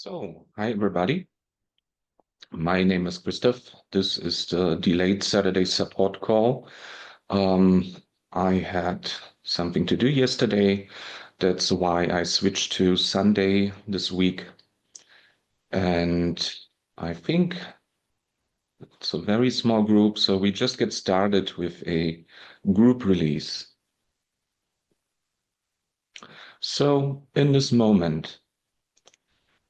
So, hi everybody. My name is Christoph. This is the delayed Saturday support call. Um, I had something to do yesterday. That's why I switched to Sunday this week. And I think it's a very small group, so we just get started with a group release. So, in this moment,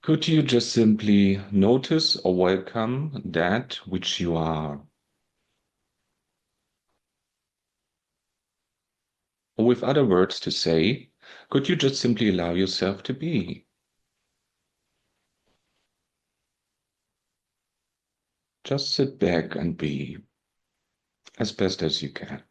could you just simply notice or welcome that which you are? Or with other words to say, could you just simply allow yourself to be? Just sit back and be as best as you can.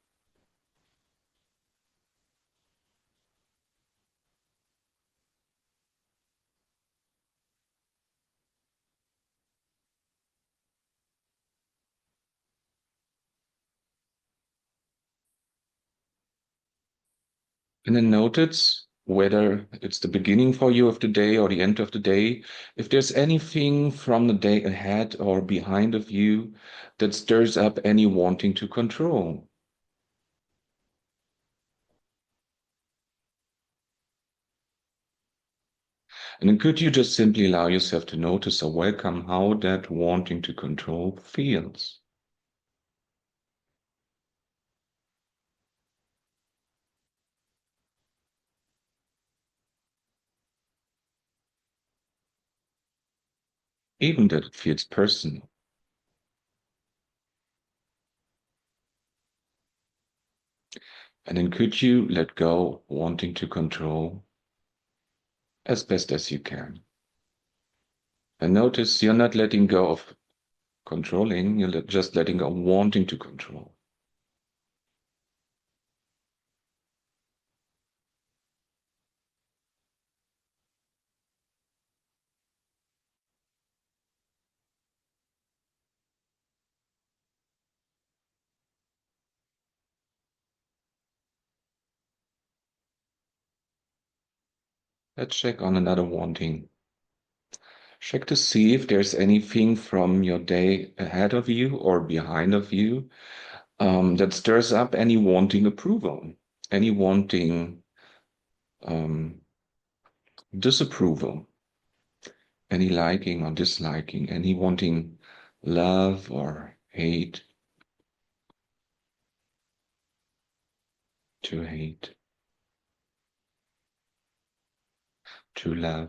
And then notice whether it's the beginning for you of the day or the end of the day, if there's anything from the day ahead or behind of you that stirs up any wanting to control. And then could you just simply allow yourself to notice or welcome how that wanting to control feels? Even that it feels personal. And then could you let go wanting to control as best as you can? And notice you're not letting go of controlling, you're just letting go of wanting to control. Let's check on another wanting. Check to see if there's anything from your day ahead of you or behind of you that stirs up any wanting approval, any wanting um, disapproval, any liking or disliking, any wanting love or hate, to hate, to love.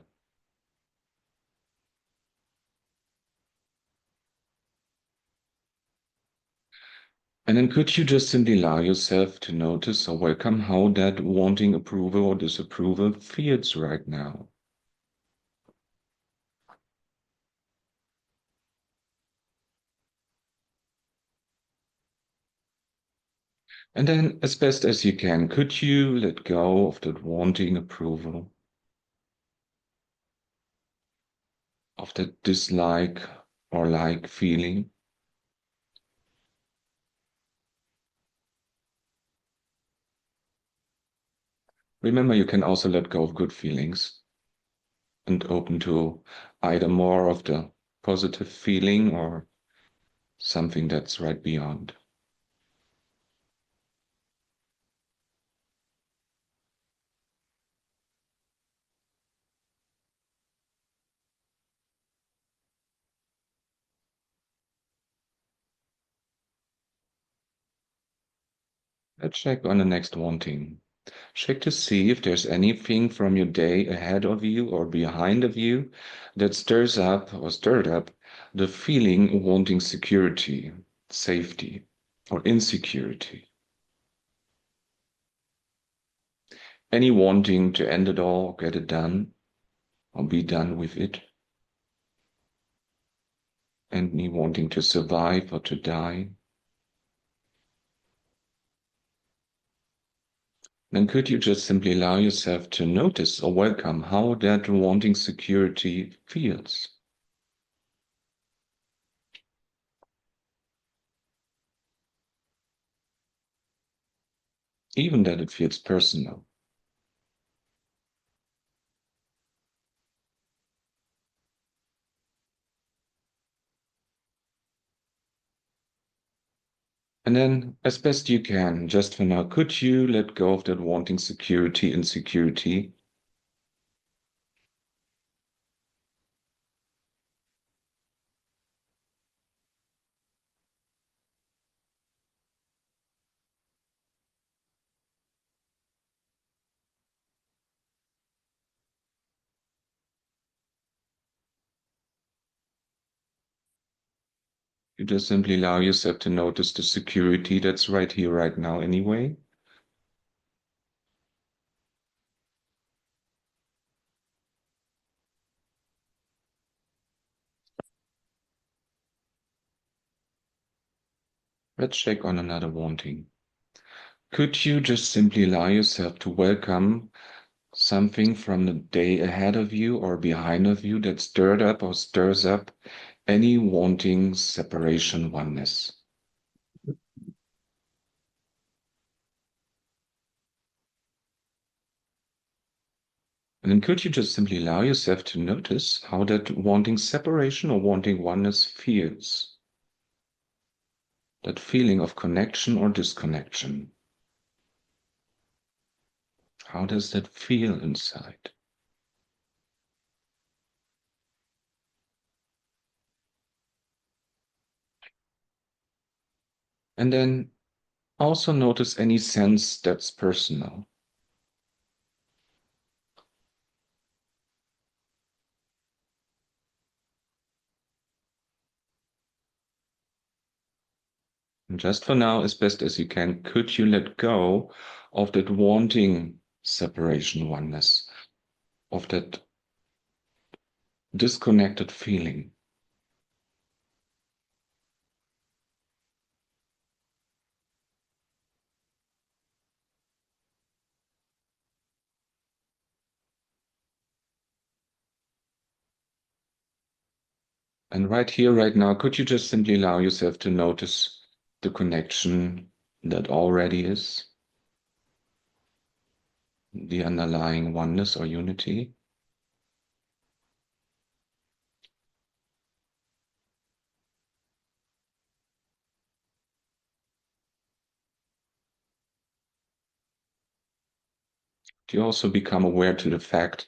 And then could you just simply allow yourself to notice or welcome how that wanting approval or disapproval feels right now? And then, as best as you can, could you let go of that wanting approval, of that dislike or like feeling? Remember, you can also let go of good feelings and open to either more of the positive feeling or something that's right beyond. Let's check on the next wanting. Check to see if there's anything from your day ahead of you or behind of you that stirs up or stirred up the feeling of wanting security, safety, or insecurity. Any wanting to end it all, get it done, or be done with it. Any wanting to survive or to die. Then could you just simply allow yourself to notice or welcome how that wanting security feels? Even that it feels personal. And then, as best you can, just for now, could you let go of that wanting security, insecurity? You just simply allow yourself to notice the security that's right here, right now, anyway. Let's check on another wanting. Could you just simply allow yourself to welcome something from the day ahead of you or behind of you that stirred up or stirs up any wanting separation oneness? And then could you just simply allow yourself to notice how that wanting separation or wanting oneness feels? That feeling of connection or disconnection. How does that feel inside? And then also notice any sense that's personal. And just for now, as best as you can, could you let go of that wanting separation oneness, of that disconnected feeling? And right here, right now, could you just simply allow yourself to notice the connection that already is, the underlying oneness or unity? Do you also become aware to the fact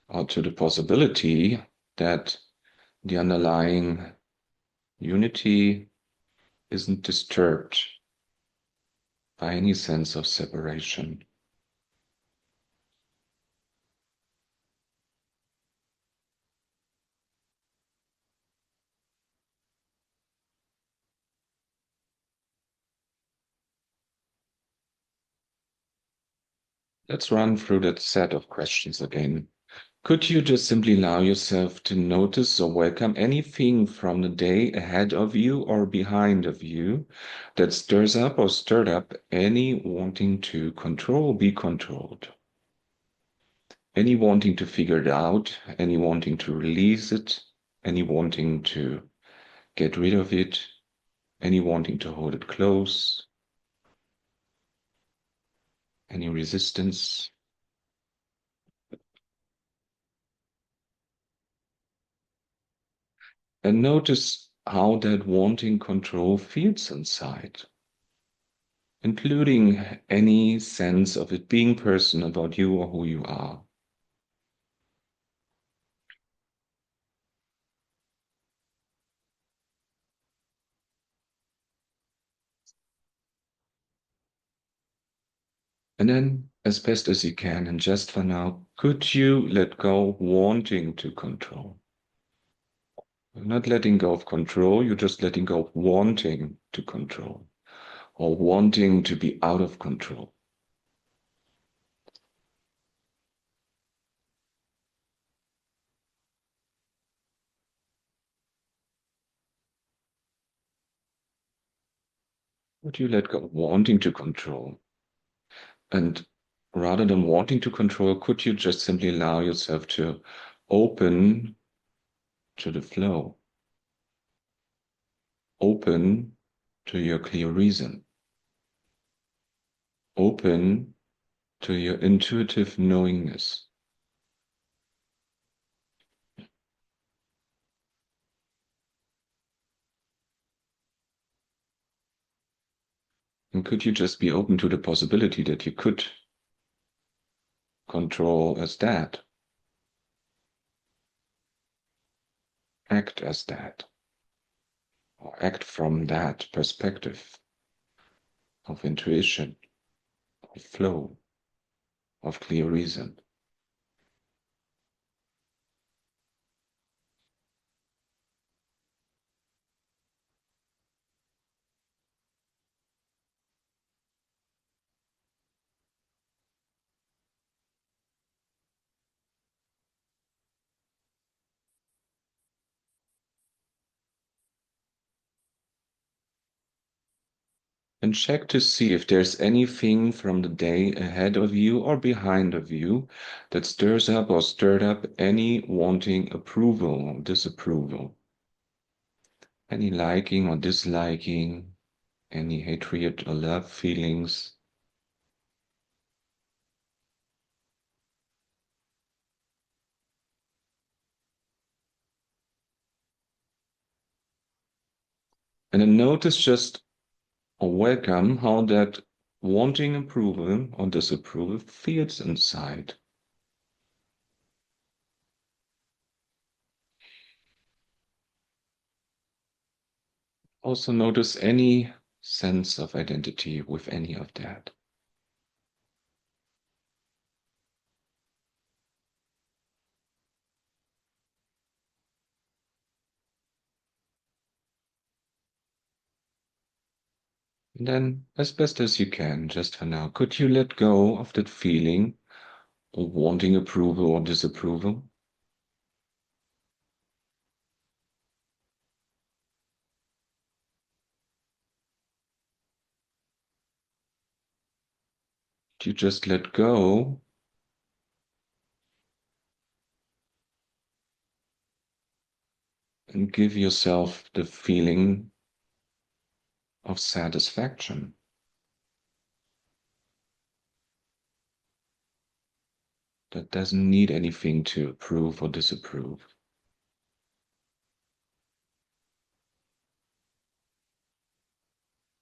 or to the possibility that the underlying unity isn't disturbed by any sense of separation? Let's run through that set of questions again. Could you just simply allow yourself to notice or welcome anything from the day ahead of you or behind of you that stirs up or stirred up any wanting to control, be controlled? Any wanting to figure it out, any wanting to release it, any wanting to get rid of it, any wanting to hold it close, any resistance? And notice how that wanting control feels inside, including any sense of it being personal about you or who you are. And then, as best as you can, and just for now, could you let go of wanting to control? You're not letting go of control, you're just letting go of wanting to control or wanting to be out of control. Would you let go of wanting to control? And rather than wanting to control, could you just simply allow yourself to open to the flow, open to your clear reason, open to your intuitive knowingness? And could you just be open to the possibility that you could control as that, act as that, or act from that perspective of intuition, of flow, of clear reason? And check to see if there's anything from the day ahead of you or behind of you that stirs up or stirred up any wanting approval or disapproval, any liking or disliking, any hatred or love feelings. And then notice just or welcome how that wanting approval or disapproval feels inside. Also notice any sense of identity with any of that. And then, as best as you can, just for now, could you let go of that feeling of wanting approval or disapproval? Do you just let go and give yourself the feeling of satisfaction that doesn't need anything to approve or disapprove,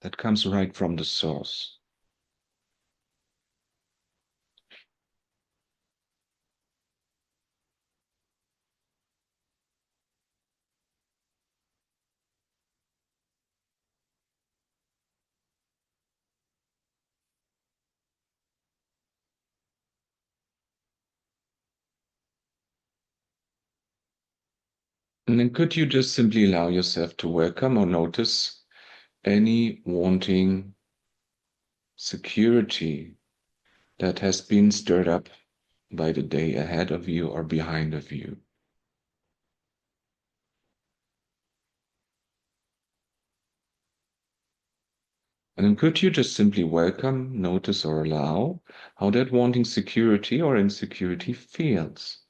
that comes right from the source? And then could you just simply allow yourself to welcome or notice any wanting security that has been stirred up by the day ahead of you or behind of you? And then could you just simply welcome, notice, or allow how that wanting security or insecurity feels?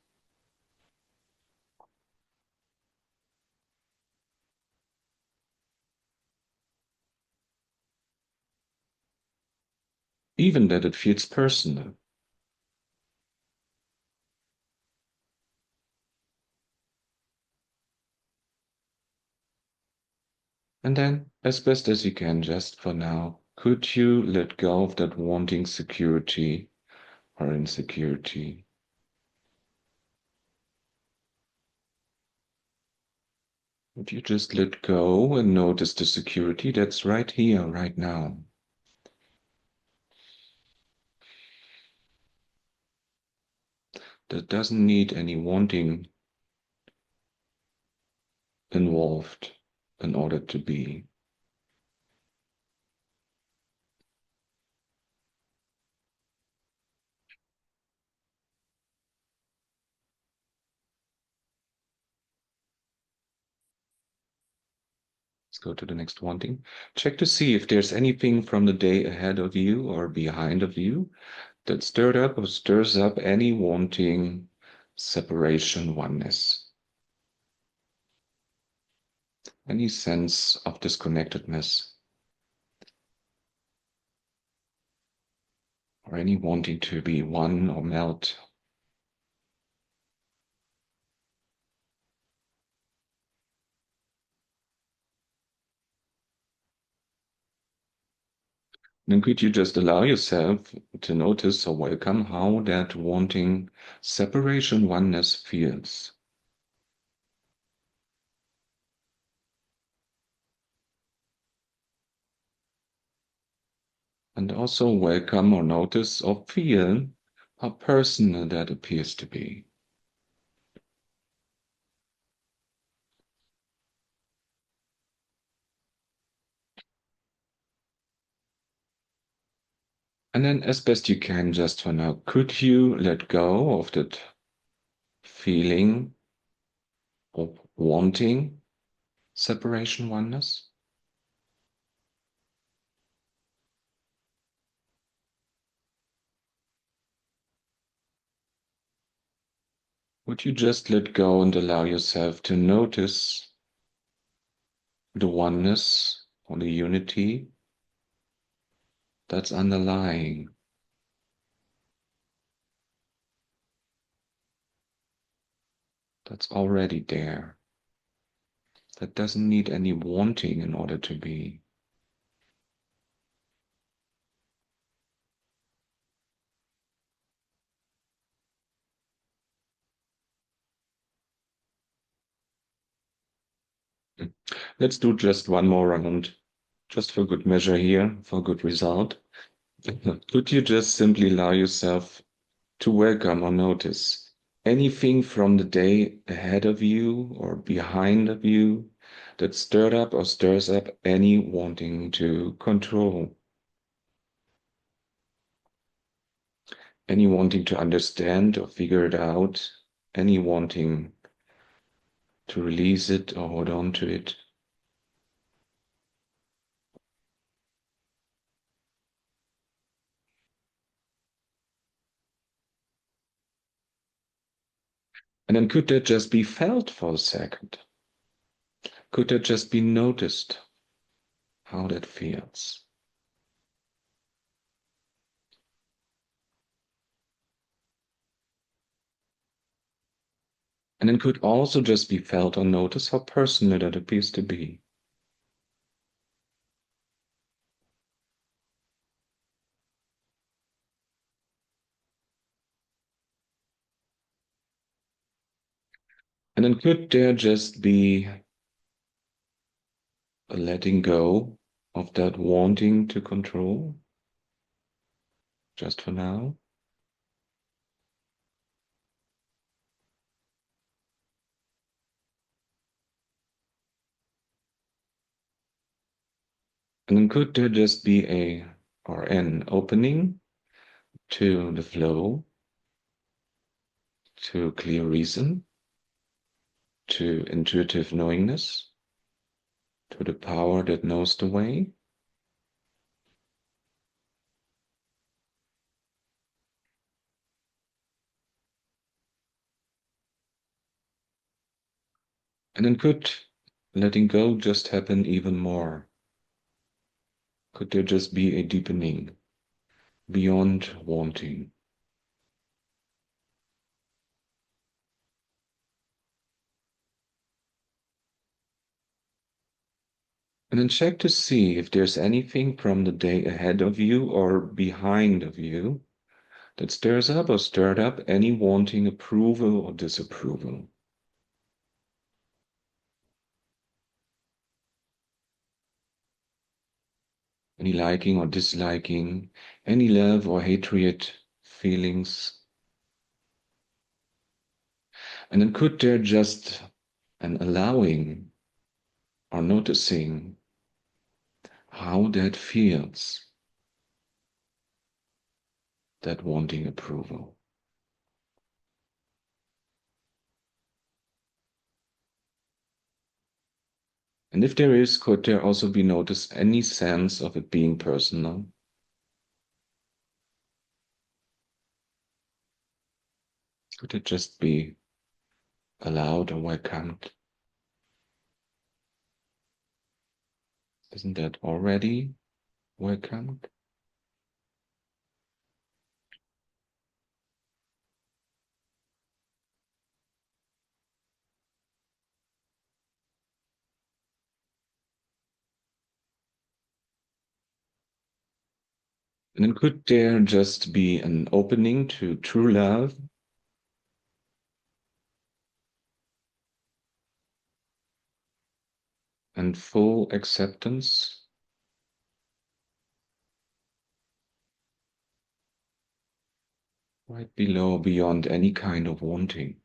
Even that it feels personal. And then, as best as you can, just for now, could you let go of that wanting security or insecurity? Would you just let go and notice the security that's right here, right now? That doesn't need any wanting involved in order to be. Let's go to the next wanting. Check to see if there's anything from the day ahead of you or behind of you that stirred up or stirs up any wanting separation, oneness, any sense of disconnectedness, or any wanting to be one or melt. Then could you just allow yourself to notice or welcome how that wanting separation oneness feels? And also welcome or notice or feel how personal that appears to be. And then, as best you can, just for now, could you let go of that feeling of wanting separation oneness? Would you just let go and allow yourself to notice the oneness or the unity that's underlying, that's already there, that doesn't need any wanting in order to be? Let's do just one more round, just for good measure here, for good result. Could you just simply allow yourself to welcome or notice anything from the day ahead of you or behind of you that stirred up or stirs up any wanting to control, any wanting to understand or figure it out, any wanting to release it or hold on to it? And then could that just be felt for a second? Could that just be noticed, how that feels? And then could also just be felt or noticed how personal that appears to be. And then could there just be a letting go of that wanting to control, just for now? And then could there just be a or an opening to the flow, to clear reason, to intuitive knowingness, to the power that knows the way? And then could letting go just happen even more? Could there just be a deepening beyond wanting? And then check to see if there's anything from the day ahead of you or behind of you that stirs up or stirred up any wanting approval or disapproval, any liking or disliking, any love or hatred feelings. And then could there just an allowing or noticing how that feels, that wanting approval? And if there is, could there also be noticed any sense of it being personal? Could it just be allowed or welcomed? Isn't that already welcomed? And then could there just be an opening to true love and full acceptance right below, beyond any kind of wanting?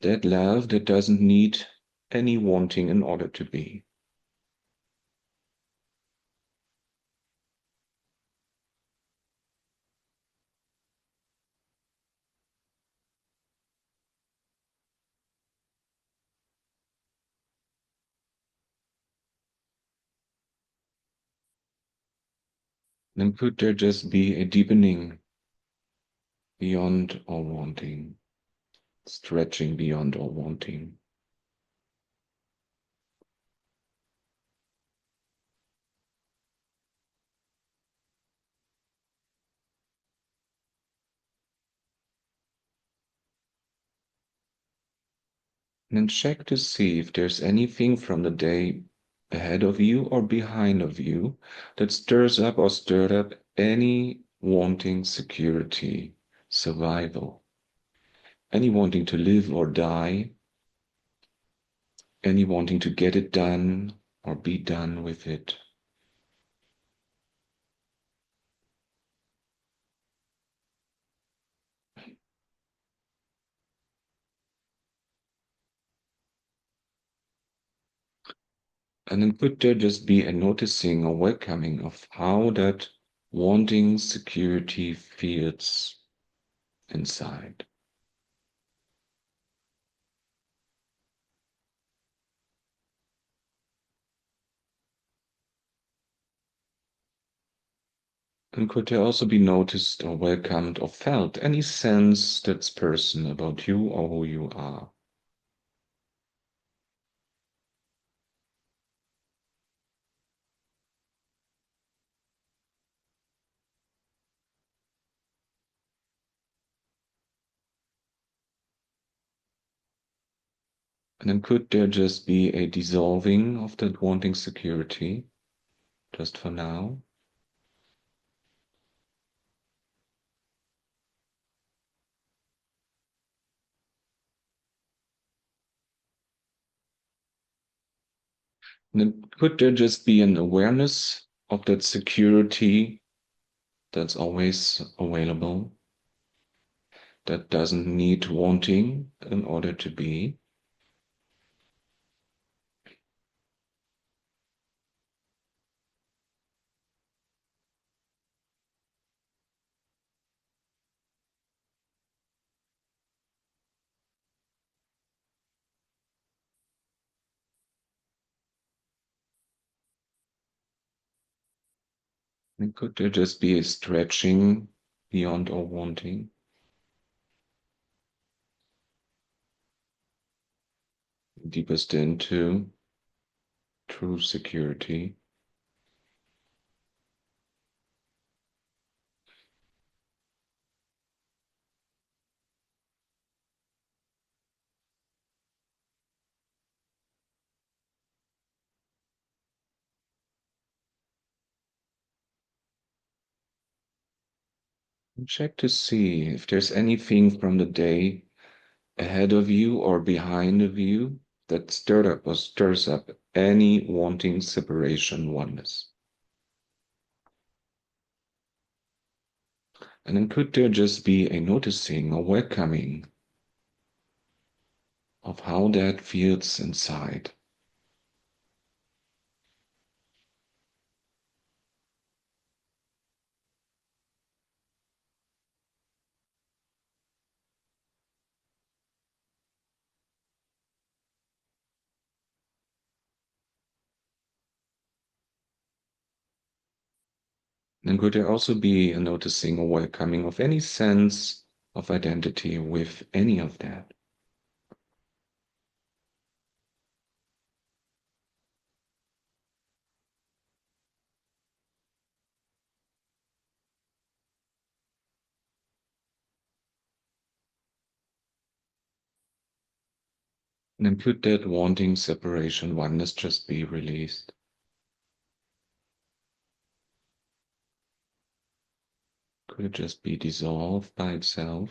That love that doesn't need any wanting in order to be. Then could there just be a deepening beyond all wanting, stretching beyond all wanting? And then check to see if there's anything from the day ahead of you or behind of you that stirs up or stirred up any wanting security, survival, any wanting to live or die, any wanting to get it done or be done with it. And then could there just be a noticing or welcoming of how that wanting security feels inside? And could there also be noticed or welcomed or felt any sense that's personal about you or who you are? And then could there just be a dissolving of that wanting security just for now? And then could there just be an awareness of that security that's always available, that doesn't need wanting in order to be? And could there just be a stretching beyond all wanting, deepest into true security? And check to see if there's anything from the day ahead of you or behind of you that stirred up or stirs up any wanting separation oneness. And then could there just be a noticing or welcoming of how that feels inside? And could there also be a noticing or welcoming of any sense of identity with any of that? And could that wanting separation, oneness just be released? Could it just be dissolved by itself?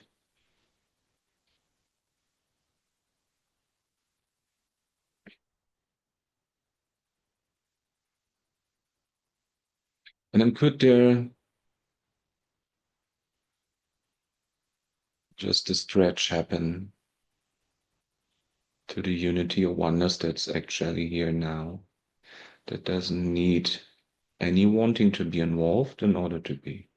And then could there just a stretch happen to the unity or oneness that's actually here now, that doesn't need any wanting to be involved in order to be?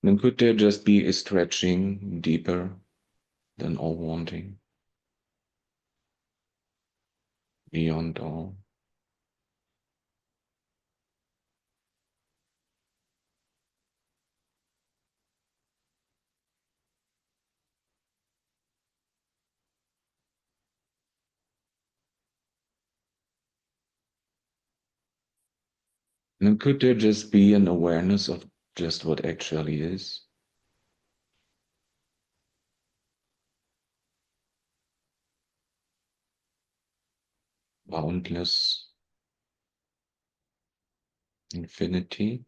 Then could there just be a stretching deeper than all wanting, beyond all? And could there just be an awareness of just what actually is? Boundless infinity.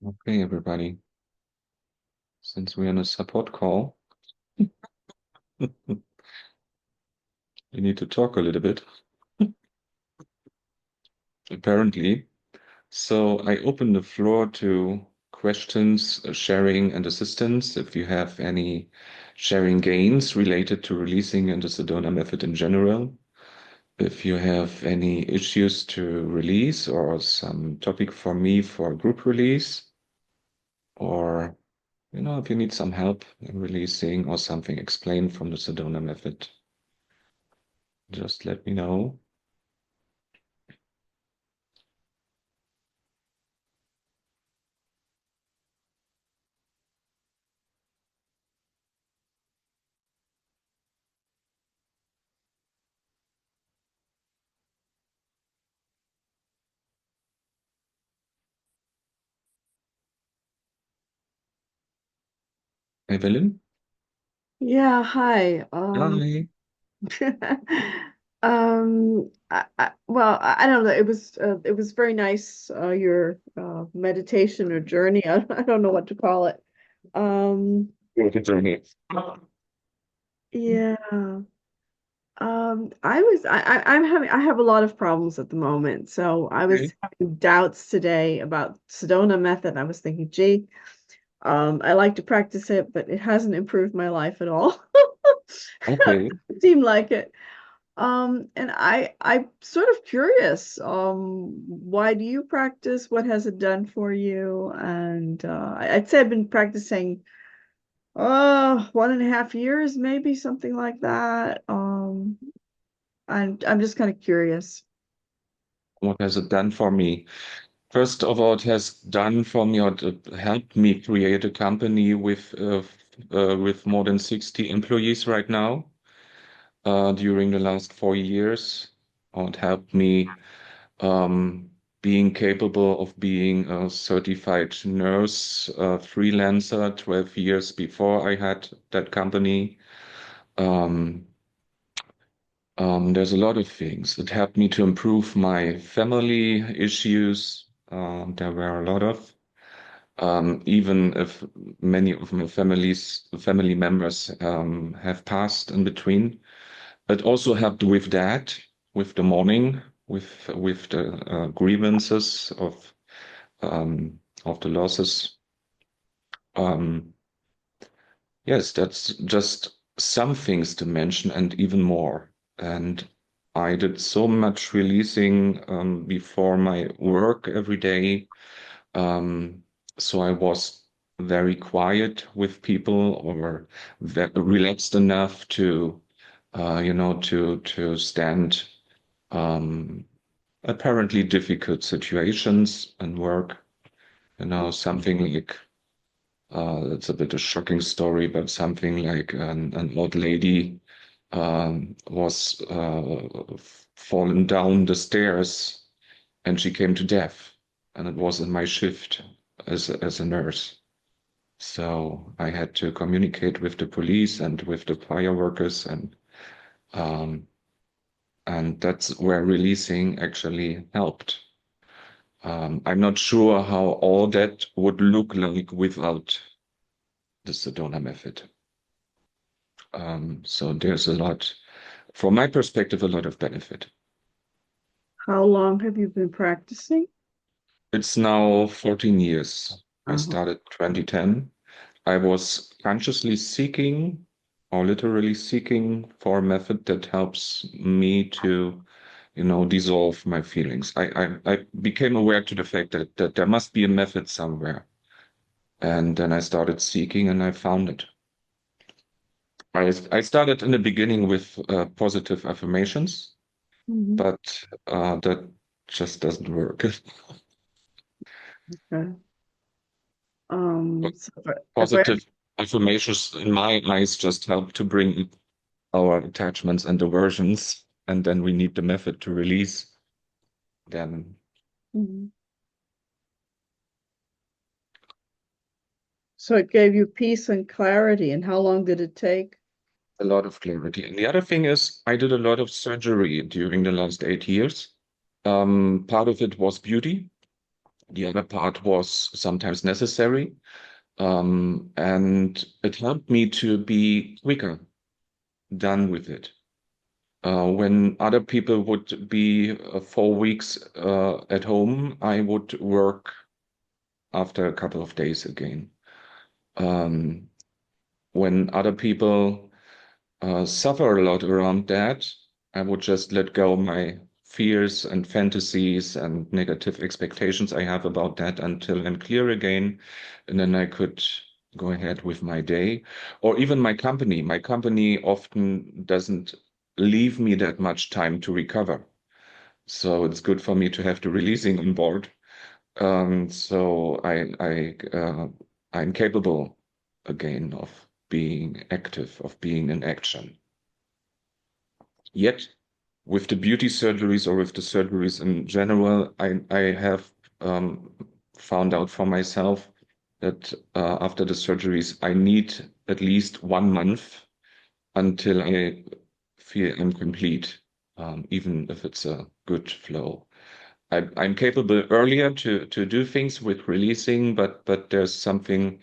Okay, everybody. Since we're on a support call, we need to talk a little bit, apparently. So I open the floor to questions, sharing, and assistance. If you have any sharing gains related to releasing and the Sedona method in general, if you have any issues to release or some topic for me for group release, or if you need some help in releasing or something explained from the Sedona method, just let me know. Evelyn? Yeah, hi. Hi. Well, I don't know. It was very nice, your meditation or journey. I don't know what to call it. Um, What is your name? yeah. I have a lot of problems at the moment. So I was Okay. having doubts today about Sedona method. I was thinking, gee, I like to practice it, but it hasn't improved my life at all. Okay. It seemed like it. And I'm sort of curious, why do you practice? What has it done for you? And I'd say I've been practicing 1.5 years, maybe something like that. I'm just kind of curious. What has it done for me? First of all, it has done for me or it helped me create a company with more than 60 employees right now during the last 4 years. It helped me being capable of being a certified nurse, freelancer 12 years before I had that company. Um, there's a lot of things. It helped me to improve my family issues. There were a lot of, even if many of my family members have passed in between. It also helped with that, with the mourning, with the grievances of the losses. Um, yes, that's just some things to mention, and even more. And I did so much releasing before my work every day. Um, so I was very quiet with people or relaxed enough to, to stand apparently difficult situations and work. Something like it's a bit a shocking story, but something like an old lady was fallen down the stairs and she came to death, and it was in my shift as a nurse. So I had to communicate with the police and with the fire workers, um, and that's where releasing actually helped. I'm not sure how all that would look like without the Sedona method. So there's a lot, from my perspective, a lot of benefit. How long have you been practicing? It's now 14 years. I Uh-huh. started 2010. I was consciously seeking or literally seeking for a method that helps me to, dissolve my feelings. I became aware to the fact that there must be a method somewhere. And then I started seeking and I found it. I started in the beginning with positive affirmations, Mhm. but that just doesn't work. Okay. So if I, Positive affirmations, in my eyes, just help to bring our attachments and aversions, and then we need the method to release them. Mhm. So it gave you peace and clarity. And how long did it take? A lot of clarity. And the other thing is, I did a lot of surgery during the last 8 years. Part of it was beauty. The other part was sometimes necessary. And it helped me to be quicker done with it. When other people would be 4 weeks at home, I would work after a couple of days again. Um, when other people suffer a lot around that, I would just let go my fears and fantasies and negative expectations I have about that until I'm clear again, and then I could go ahead with my day or even my company. My company often doesn't leave me that much time to recover. So it's good for me to have the releasing on board. So I'm capable again of being active, of being in action. Yet, with the beauty surgeries or with the surgeries in general, I have um, found out for myself that after the surgeries, I need at least 1 month until I feel I'm complete, even if it's a good flow. I'm capable earlier to do things with releasing, but there's something,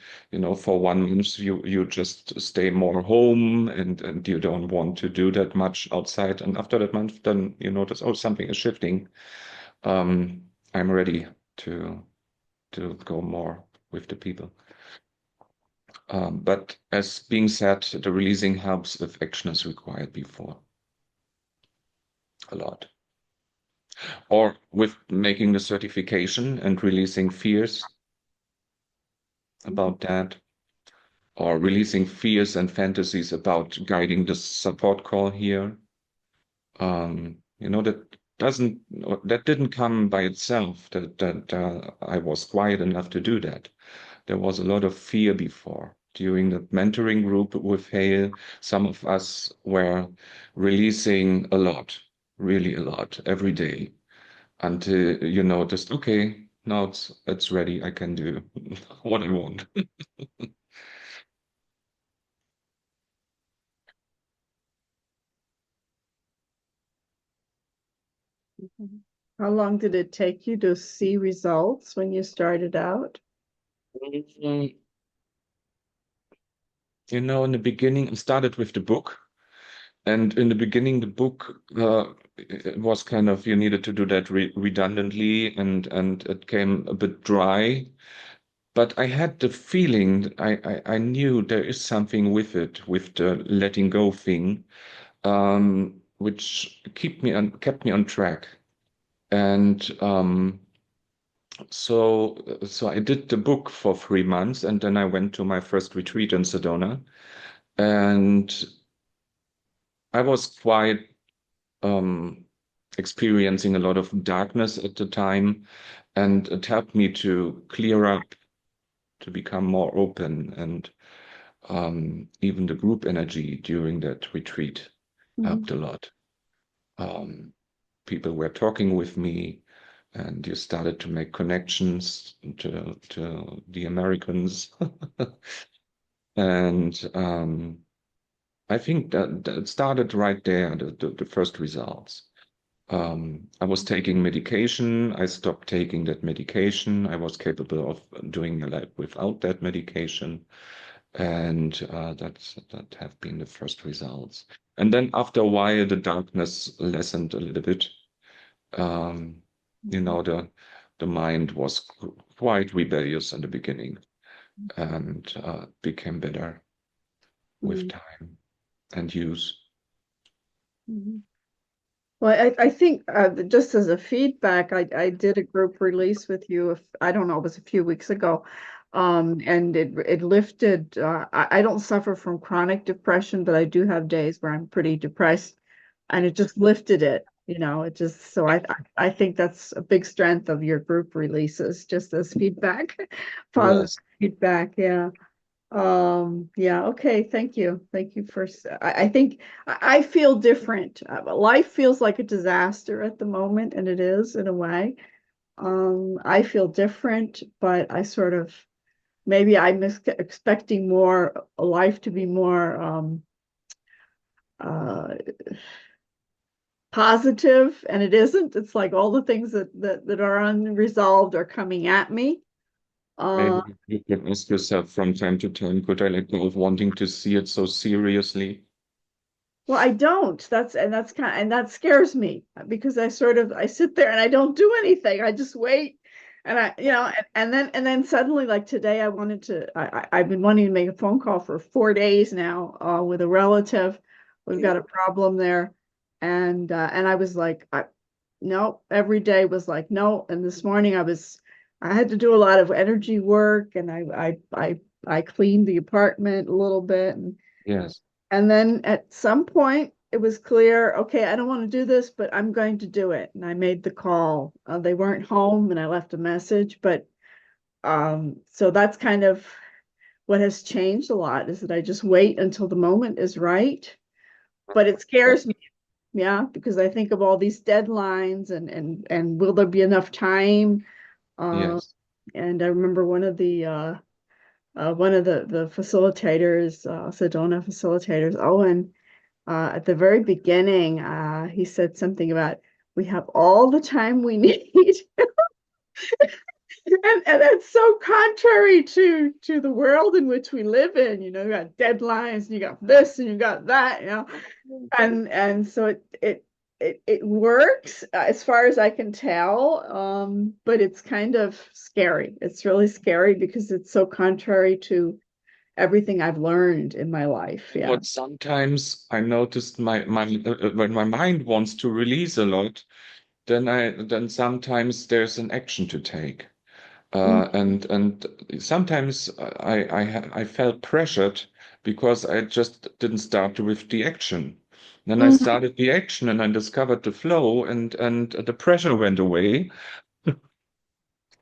for 1 month you just stay more home and you don't want to do that much outside. And after that month, then you notice, oh, something is shifting. Um, I'm ready to to go more with the people. But as being said, the releasing helps if action is required before a lot. Or with making the certification and releasing fears Mhm. about that, or releasing fears and fantasies about guiding the support call here. Doesn't that didn't come by itself. That I was quiet enough to do that. There was a lot of fear before. During the mentoring group with Hale, some of us were releasing a lot, really a lot, every day, until you noticed, okay, now it's ready. I can do what I want. Mhm. How long did it take you to see results when you started out? In the beginning, I started with the book. And in the beginning, the book it was kind of you needed to do that redundantly, and it came a bit dry. But I had the feeling I knew there is something with it, with the letting go thing. which kept me on track. And so I did the book for 3 months, and then I went to my first retreat in Sedona, and I was quite um, experiencing a lot of darkness at the time, and it helped me to clear up, to become more open, and even the group energy during that retreat helped Mhm. a lot. Um, People were talking with me, and you started to make connections to the Americans. And I think that started right there, the first results. I was taking medication. I stopped taking that medication. I was capable of doing a life without that medication. And that have been the first results. And then after a while, the darkness lessened a little bit. Um, you know, the mind was quite rebellious in the beginning and became better with Mhm. time and use. Mhm. Well, I think just as a feedback, I did a group release with you. If I don't know, it was a few weeks ago, and it lifted. I don't suffer from chronic depression, but I do have days where I'm pretty depressed, and it just lifted it. It just so I think that's a big strength of your group releases, just as feedback, positive Yes. feedback. Yeah. Yeah, okay, thank you. Thank you for, I think I feel different. Life feels like a disaster at the moment, and it is in a way. I feel different, but I sort of, maybe I'm expecting more life to be more uh, positive, and it isn't. It's like all the things that are unresolved are coming at me. Uh, Maybe you can ask yourself from time to time, could I let go of wanting to see it so seriously? Well, I don't. That's and that scares me because I sit there and I don't do anything. I just wait, and and then suddenly, like today, I've been wanting to make a phone call for 4 days now with a relative. We've got a problem there, and I was like, no. Every day was like no. And this morning I had to do a lot of energy work, and I cleaned the apartment a little bit, Yes, and then at some point, it was clear, okay, I don't want to do this, but I'm going to do it. And I made the call. They weren't home, and I left a message. But so that's kind of what has changed a lot is that I just wait until the moment is right. But it scares me, yeah, because I think of all these deadlines and will there be enough time? Uh, yes, and I remember one of the facilitators, Sedona facilitators, Owen. At the very beginning, he said something about we have all the time we need. And that's so contrary to the world in which we live in. You got deadlines, and you got this, and you got that. And so it works as far as I can tell. But it's kind of scary. It's really scary because it's so contrary to everything I've learned in my life. Yeah. but sometimes I noticed when my mind wants to release a lot, then sometimes there's an action to take. And sometimes I felt pressured because I just didn't start with the action. Then I Mhm. started the action and I discovered the flow, and the pressure went away.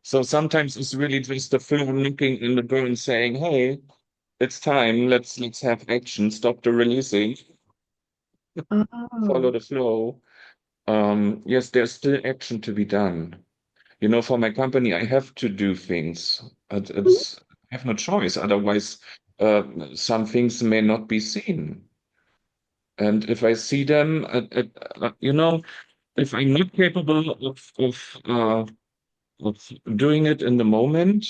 So sometimes it's really just the flow knocking in the door and saying, "Hey, it's time. Let's have action. Stop the releasing. Follow Oh. the flow." Yes, there's still action to be done. For my company, I have to do things. I have no choice. Otherwise, some things may not be seen. And if I see them, if I'm not capable of doing it in the moment.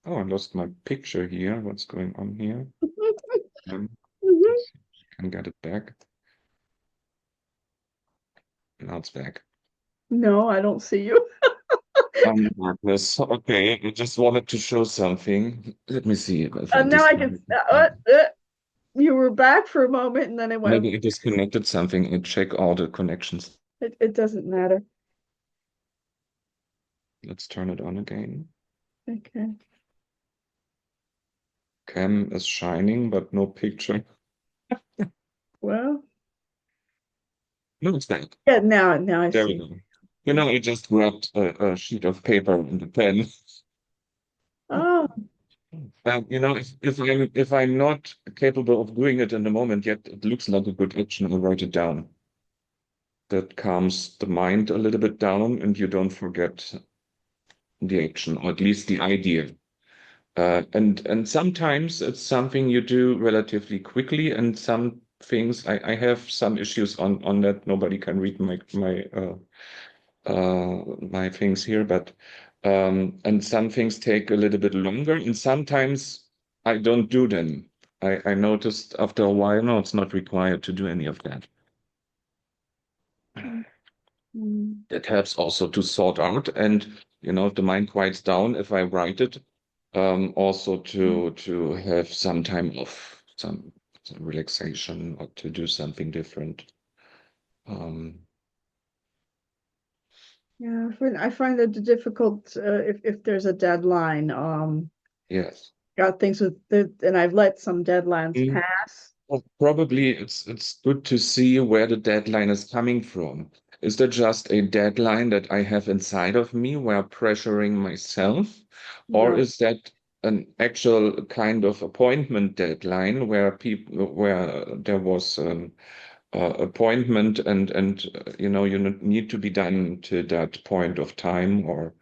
Oh, I lost my picture here. What's going on here? Mhm. Let's see if I can get it back. Now it's back. No, I don't see you. Darkness. Okay, I just wanted to show something. Let me see if I Now I can. disconnect it. you were back for a moment and then it went, Maybe it disconnected something and check all the connections. it doesn't matter. Let's turn it on again. Okay. Cam is shining, but no picture. Well, No, it's back. yeah, now I There we see. go. I just grabbed a sheet of paper and a pen. Oh, If I'm not capable of doing it in the moment yet, it looks like a good action. I'll write it down. That calms the mind a little bit down, and you don't forget the action, or at least the idea. And sometimes it's something you do relatively quickly, and some things I have some issues on that. Nobody can read my things here, but and some things take a little bit longer, and sometimes I don't do them. I noticed after a while, no, it's not required to do any of that. mm, That helps also to sort out, and if the mind quiets down, if I write it, also to have some time off, some relaxation, or to do something different. Um, yeah, I find it difficult if there's a deadline. yes. Got things with the, and I've let some deadlines pass. Well, probably it's good to see where the deadline is coming from. Is that just a deadline that I have inside of me where pressuring myself, or No. is that an actual kind of appointment deadline where there was an appointment and you need to be done to that point of time or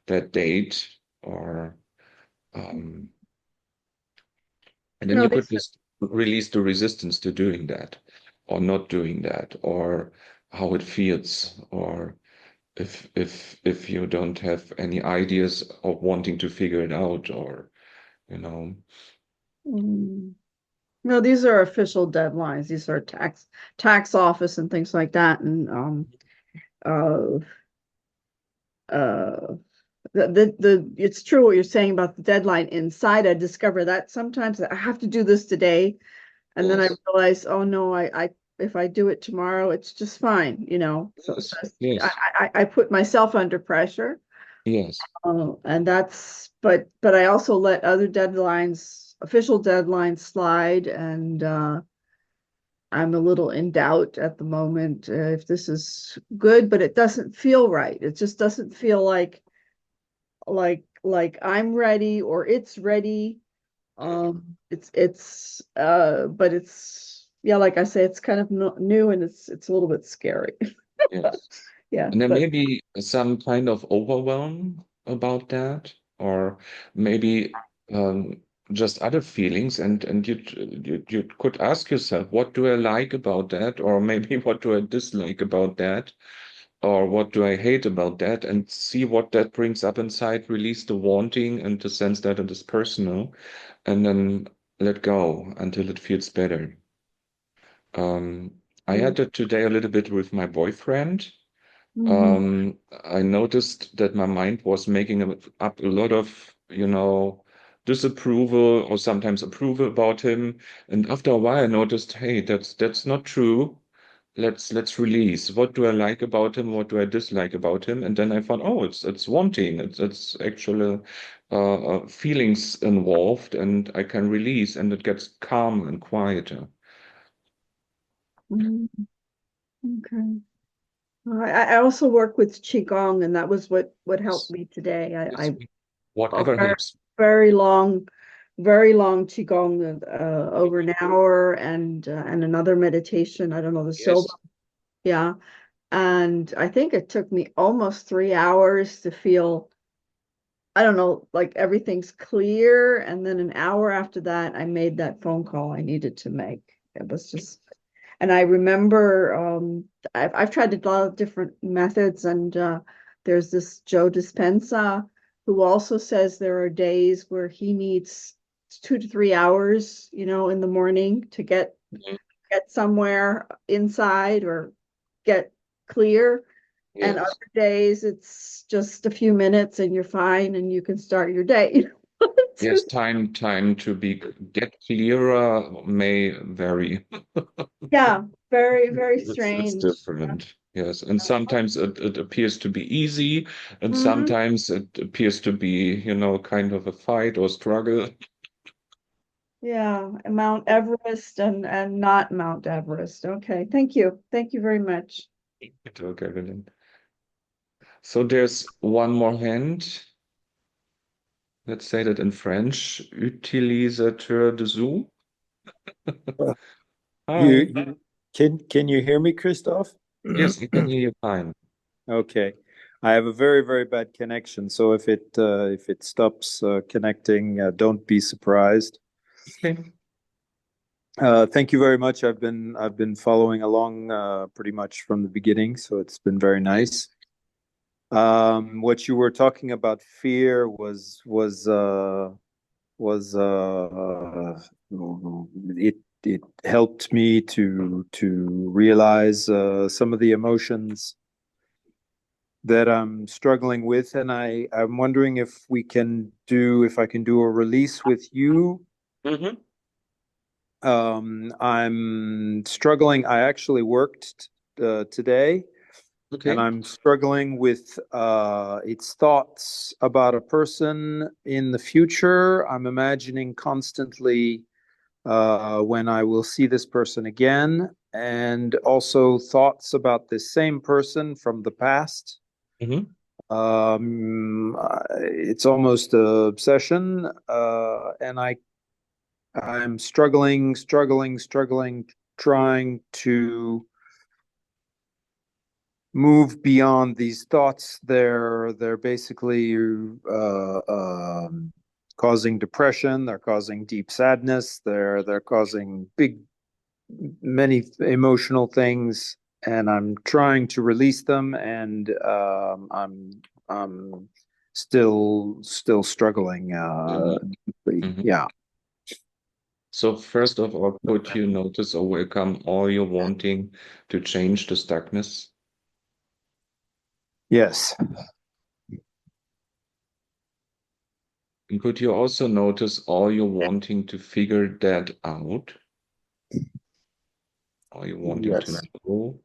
that date or um, and then No, you they could said, just release the resistance to doing that or not doing that or how it feels or if you don't have any ideas of wanting to figure it out or you know mm, no, these are official deadlines. These are tax office and things like that. And uh, uh, it's true what you're saying about the deadline inside. I discover that sometimes I have to do this today, and then I yes, realize, oh no, I if I do it tomorrow, it's just fine, So yes, yes, I put myself under pressure. yes, And but I also let other deadlines, official deadlines slide, and I'm a little in doubt at the moment if this is good, but it doesn't feel right. It just doesn't feel like I'm ready or it's ready. But it's yeah, like I say, it's kind of new and it's a little bit scary. yes. Yeah, And there but may be some kind of overwhelm about that, or maybe just other feelings, and you could ask yourself, what do I like about that, or maybe what do I dislike about that, or what do I hate about that, and see what that brings up inside, release the wanting and the sense that it is personal, and then let go until it feels better. I mm, had it today a little bit with my boyfriend. mhm, I noticed that my mind was making up a lot of, disapproval or sometimes approval about him. And after a while, I noticed, hey, that's not true. Let's release. What do I like about him? What do I dislike about him? And then I found, oh, it's wanting. It's actually feelings involved, and I can release, and it gets calm and quieter. mhm. Okay. I also work with Qigong, and that was what helped Yes, me today. yes. I a Whatever very, helps. very long, very long Qigong, over an hour, and another meditation. I don't know the Soba. Yes, Yeah. And I think it took me almost 3 hours to feel, I don't know, like everything's clear. And then an hour after that, I made that phone call I needed to make. It was just, and I remember I've tried a lot of different methods, and there's this Joe Dispenza who also says there are days where he needs 2 to 3 hours, in the morning to mhm, get somewhere inside or get clear. And other yes. days it's just a few minutes and you're fine and you can start your day. Yes, time to be get clearer may vary. Yeah, very, very It's strange. different. Yes, and sometimes it appears to be easy, and Hmm. sometimes it appears to be, kind of a fight or struggle. Yeah, Mount Everest and not Mount Everest. Okay, thank you. Thank you very much. Okay, Evelyn. So there's one more hand. Let's say that in French, utilisateur de Zoom. Uh, Hi. can you hear me, Christoph? Yes, I can hear you fine. Okay. I have a very, very bad connection, so if it stops connecting, don't be surprised. Okay. Thank you very much. I've been following along pretty much from the beginning, so it's been very nice. What you were talking about fear was it helped me to realize some of the emotions that I'm struggling with, and I'm wondering if I can do a release with you. Mm-hmm. I'm struggling. I actually worked today, and Okay. I'm struggling with its thoughts about a person in the future. I'm imagining constantly when I will see this person again, and also thoughts about this same person from the past. Mm-hmm. It's almost an obsession, and I'm struggling, trying to move beyond these thoughts. They're basically causing depression. They're causing deep sadness. They're causing many emotional things, and I'm trying to release them, and I'm still struggling. Mm-hmm. Yeah. So first of all, could you notice or welcome all your wanting to change the stuckness? Yes. And could you also notice all your wanting to figure that out? Are you wanting to Yes. know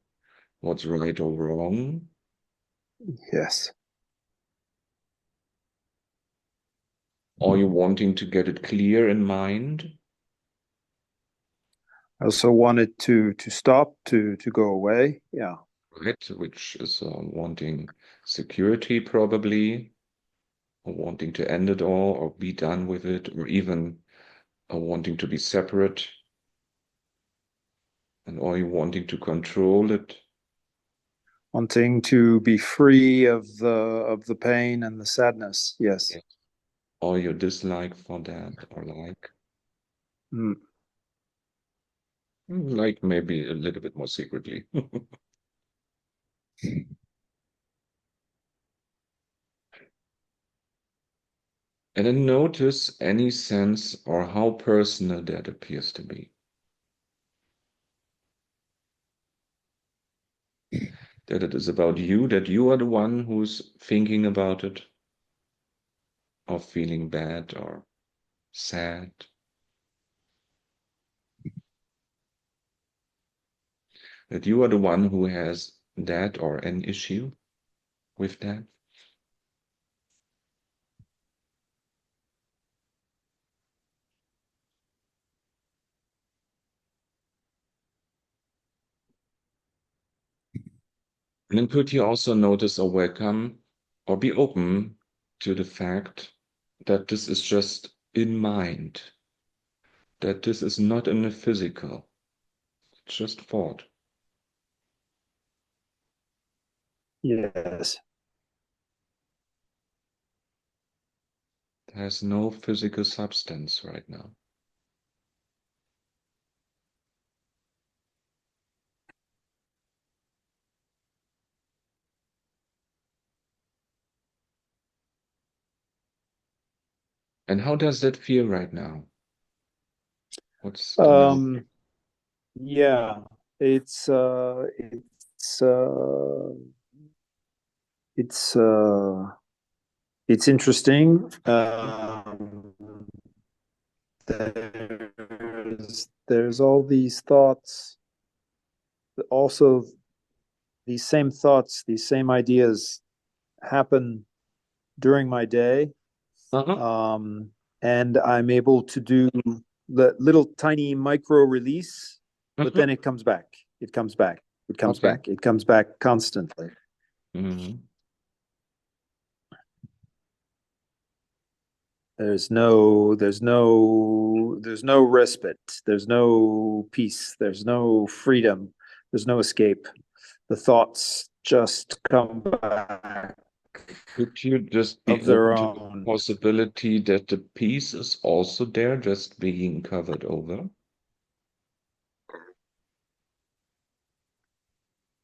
what's right or wrong? Yes. Are you wanting to get it clear in mind? I also wanted to stop to go away. Yeah. Right, which is wanting security probably, or wanting to end it all, or be done with it, or even wanting to be separate, and are you wanting to control it? Wanting to be free of the pain and the sadness. Yes. Yeah. Or your dislike for that, or Mm. like maybe a little bit more secretly. And then notice any sense or how personal that appears to be. That it is about you, that you are the one who's thinking about it, or feeling bad or sad. That you are the one who has that or an issue with that. And then could you also notice or welcome or be open to the fact that this is just in mind, that this is not in the physical, it's just thought. Yes. It has no physical substance right now. And how does that feel right now? What's the moment? Um, yeah. It's uh it's uh it's uh It's interesting. There's all these thoughts, also these same thoughts, these same ideas happen during my day. Uh-huh. And I'm able to do the little tiny micro release, but Uh-huh. then it comes back. It comes back. It comes Okay. back. It comes back constantly. Mm-hmm. There's no respite. There's no peace. There's no freedom. There's no escape. The thoughts just come back Could you just be of their open to the own. possibility that the piece is also there, just being covered over?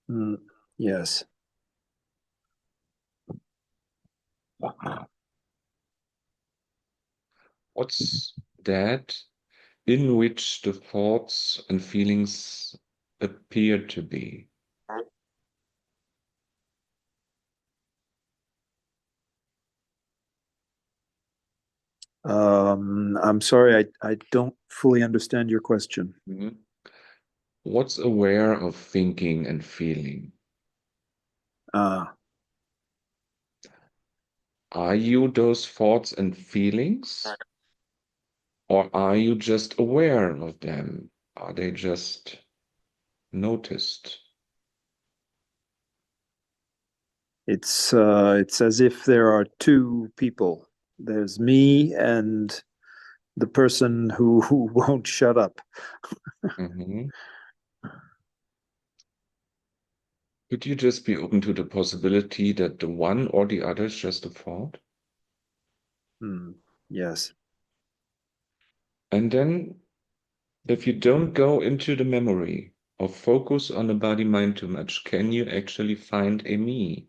Mm, yes. What's that in which the thoughts and feelings appear to be? I'm sorry, I don't fully understand your question. Mhm. What's aware of thinking and feeling? Uh, Are you those thoughts and feelings? Or are you just aware of them? Are they just noticed? it's as if there are two people. There's me and the person who won't shut up. Mhm. Could you just be open to the possibility that the one or the other is just a thought? Hmm. Yes. And then, if you don't go into the memory or focus on the body mind too much, can you actually find a me?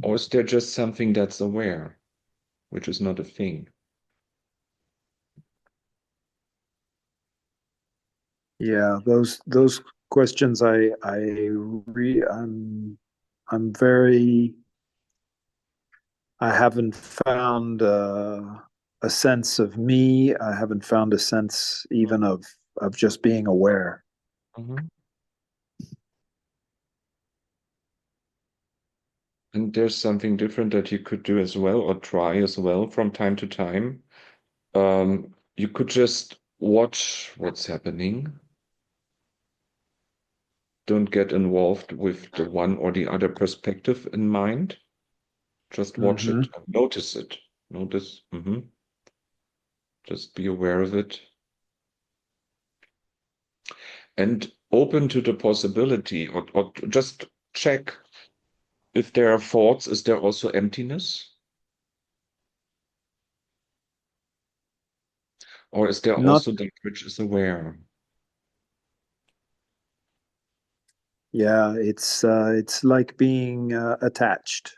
Or is there just something that's aware, which is not a thing? Yeah, those questions I'm very I haven't found a sense of me. I haven't found a sense even of just being aware. Mhm. And there's something different that you could do as well, or try as well from time to time. You could just watch what's happening. Don't get involved with the one or the other perspective in mind. Just watch Hmm. it, notice it. Notice, just be aware of it. And open to the possibility, or just check if there are thoughts, is there also emptiness? Or is there Not, also that which is aware? yeah, it's like being attached.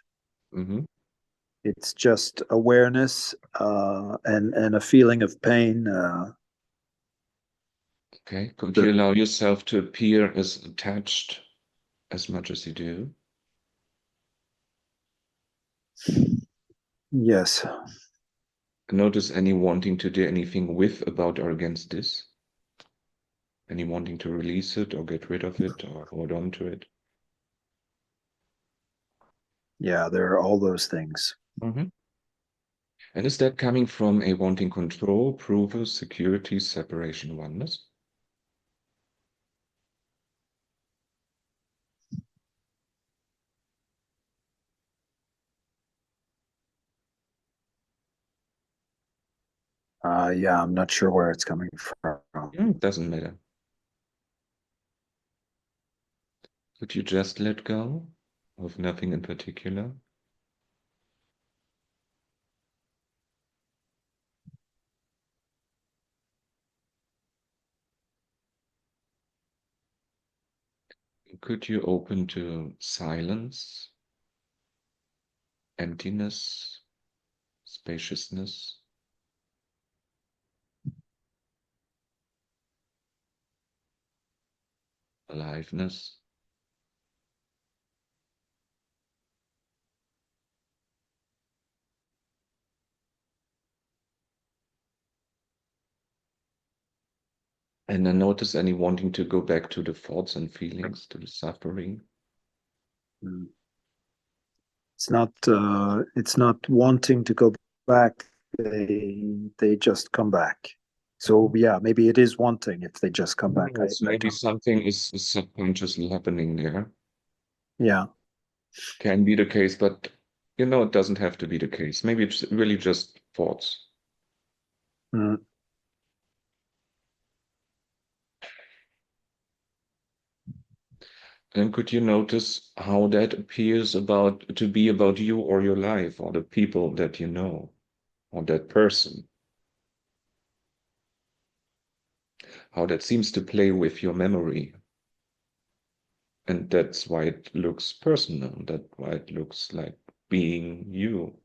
Hmm. It's just awareness and a feeling of pain. Okay, could The, you allow yourself to appear as attached as much as you do? yes, Notice any wanting to do anything with, about, or against this? Any wanting to release it or get rid of it or hold on to it? yeah, there are all those things. Hmm. And is that coming from a wanting control, approval, security, separation, oneness? Yeah, I'm not sure where it's coming from. It doesn't matter. Could you just let go of nothing in particular? Could you open to silence, emptiness, spaciousness, aliveness? And then notice any wanting to go back to the thoughts and feelings, to the suffering. Mm. It's not wanting to go back. They just come back. So yeah, maybe it is wanting if they just come back. Yes, I maybe don't. something is subconsciously happening there. Yeah. Can be the case, but it doesn't have to be the case. Maybe it's really just thoughts. Mm. And could you notice how that appears to be about you or your life or the people that you know or that person? How that seems to play with your memory. And that's why it looks personal. That's why it looks like being you.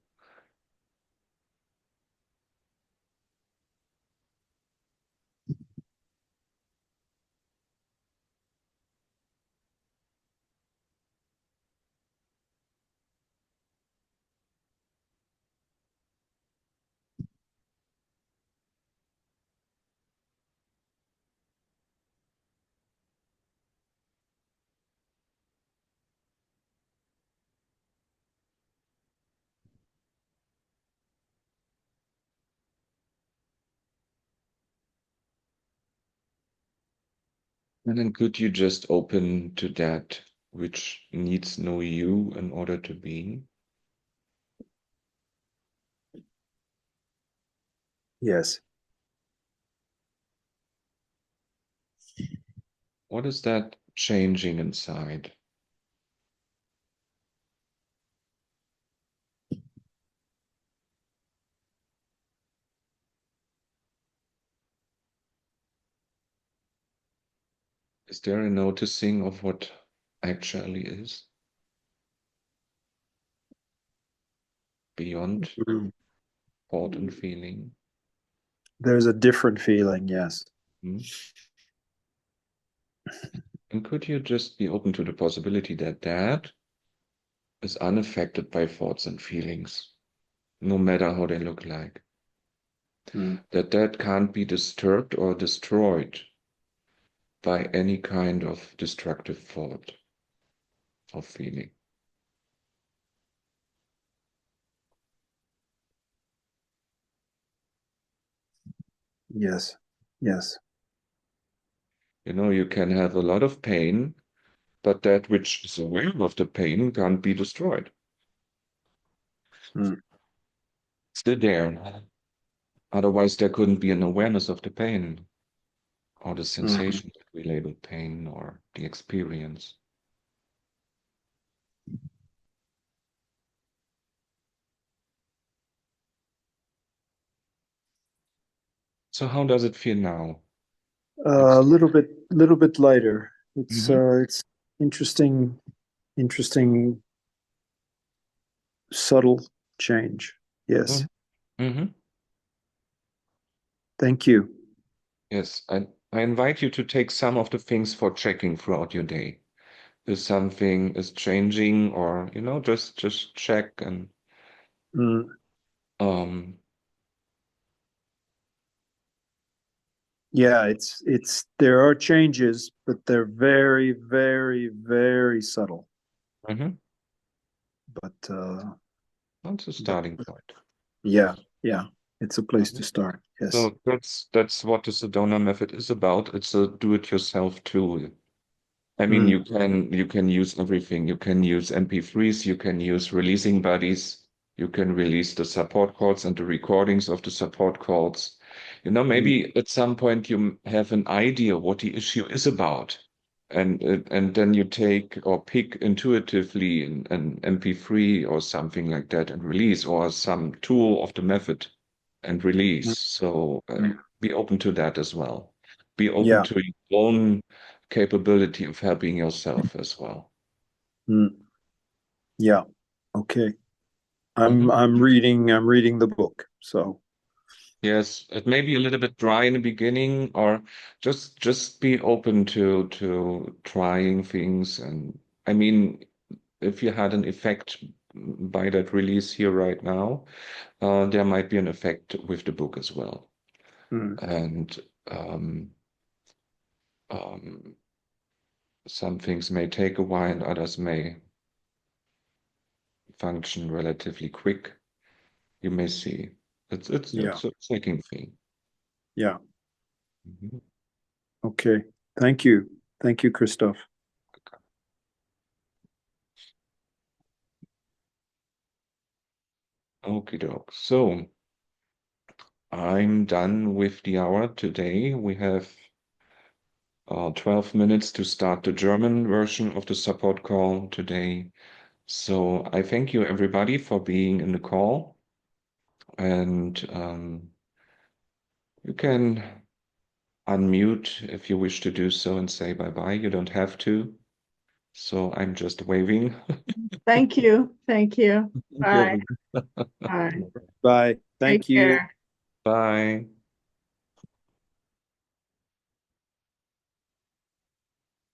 And then could you just open to that which needs no you in order to be? Yes. What is that changing inside? Is there a noticing of what actually is beyond Mm. thought and feeling? There's a different feeling. Yes. Hmm? And could you just be open to the possibility that that is unaffected by thoughts and feelings, no matter how they look like? Mm. That can't be disturbed or destroyed by any kind of destructive thought or feeling. Yes. Yes. You can have a lot of pain, but that which is aware of the pain can't be destroyed. Mm. It's still there. Otherwise, there couldn't be an awareness of the pain or the Mm. sensation that we label pain or the experience. So how does it feel now? A It's little bit lighter. hmm It's interesting, interesting, subtle change. Yes. hmm Thank you. Yes, I invite you to take some of the things for checking throughout your day. If something is changing or, just check and Mm. um Yeah, there are changes, but they're very, very, very subtle. mhm. But That's a but starting point. yeah, yeah, it's a place to Mhm. start. Yes. So that's what the Sedona method is about. It's a do-it-yourself tool. I mean, Mm. you can use everything. You can use MP3s, you can use releasing buddies, you can release the support calls and the recordings of the support calls. Mm. Maybe at some point you have an idea what the issue is about. And then you take or pick intuitively an MP3 or something like that and release, or some tool of the method and release. Mm. So be open to that as well. Be open Yeah. to your own capability of helping yourself as well. Mm. Yeah. Okay. Mhm. I'm reading the book. So Yes, it may be a little bit dry in the beginning, or just be open to trying things. And I mean, if you had an effect by that release here right now, there might be an effect with the book as well. mm. And um, Some things may take a while, and others may function relatively quick. You may see. Yeah. It's a taking thing. Yeah. Mhm. Okay. Thank you. Thank you, Christoph. Okie doke. So I'm done with the hour today. We have 12 minutes to start the German version of the support call today. So I thank you everybody for being in the call, and you can unmute if you wish to do so and say bye-bye. You don't have to. So I'm just waving. Thank you. Thank you. You're Bye. Bye. Bye. Take Thank you. care. Bye.